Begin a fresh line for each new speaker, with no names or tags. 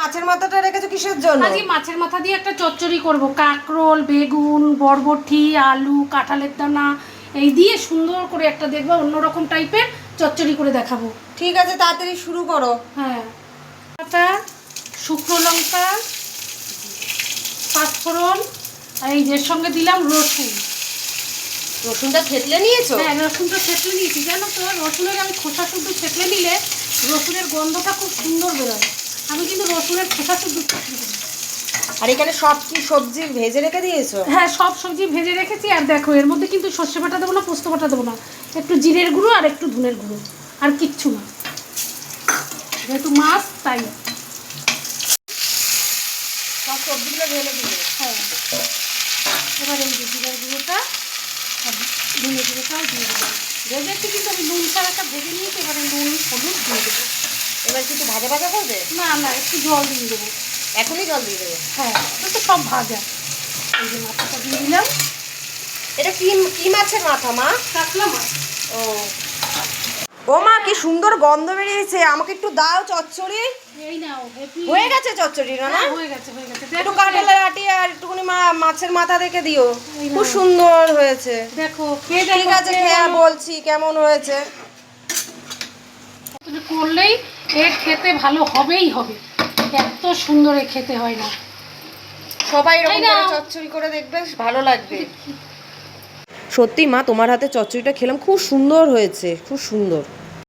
মাছের মাথাটা রেখেছো কিসের জন্য?
আজকে মাছের মাথা দিয়ে একটা চচ্চড়ি করব। কাঁকরোল, বেগুন, বরবটি, আলু, কাঁঠালের দানা এই দিয়ে সুন্দর করে একটা দেখবা অন্যরকম টাইপের চচ্চড়ি করে দেখাবো।
ঠিক আছে, তাড়াতাড়ি শুরু করো।
হ্যাঁ, শুকনো লঙ্কা, পাঁচফোড়ন, আর এই যে সঙ্গে দিলাম রসুন।
রসুনটা থেতলে নিয়েছো?
হ্যাঁ, রসুনটা থেতলে নিয়েছি। জানো তো, রসুনের আমি খোসা শুদ্ধ থেতলে নিলে রসুনের গন্ধটা খুব সুন্দর বেরোয়। আমি কিন্তু রসুনের খোসা শুদ্ধ থেতলে দিই।
আর এখানে সব কি সবজি ভেজে রেখে দিয়েছো?
হ্যাঁ, সব সবজি ভেজে রেখেছি। আর দেখো, এর মধ্যে কিন্তু সর্ষে বাটা দেবো না, পোস্ত বাটা দেবো না, একটু জিরের গুঁড়ো আর একটু ধনের গুঁড়ো, আর কিচ্ছু না, যেহেতু মাছ তাই।
সব সবজিগুলো ঢেলে দিলে?
হ্যাঁ, এবার এই যে জিরের গুঁড়োটা আর ধনের গুঁড়োটাও দিয়ে দেবো। ভেজে একটু কিন্তু আমি নুন ছাড়াটা ভেজে নিয়েছি, এবারে নুন হলুদ দিয়ে দেবো।
এবার কিছু ভাজা ভাজা করবে?
না না, একটু জল দিয়ে দেবো।
এখনই জল দিয়ে দেবে?
হ্যাঁ, তো সব ভাজা। এই যে মাথাটা দিয়ে দিলাম।
এটা কি কি মাছের মাথা মা?
কাতলা মাছ।
ও ও মা, কি সুন্দর গন্ধ বেরিয়েছে, আমাকে একটু দাও চচ্চড়ি।
এই নাও,
হয়ে গেছে চচ্চড়ি না?
হ্যাঁ, হয়ে গেছে হয়ে গেছে।
একটু
দেখো,
কাঁঠালের আটি আর একটুখানি মাছের মাথা রেখে দিও।
এই নাও।
খুব সুন্দর হয়েছে।
দেখো খেয়ে
ঠিক আছে, খেয়ে বলছি কেমন হয়েছে।
করলেই এ খেতে ভালো হবেই হবে, এত সুন্দর এ খেতে হয় না।
সবাই এরকম
এই
করে
নাও।
চচ্চড়ি করে দেখবে, ভালো লাগবে। সত্যি মা, তোমার হাতে চচ্চড়িটা খেলাম, খুব সুন্দর হয়েছে, খুব সুন্দর।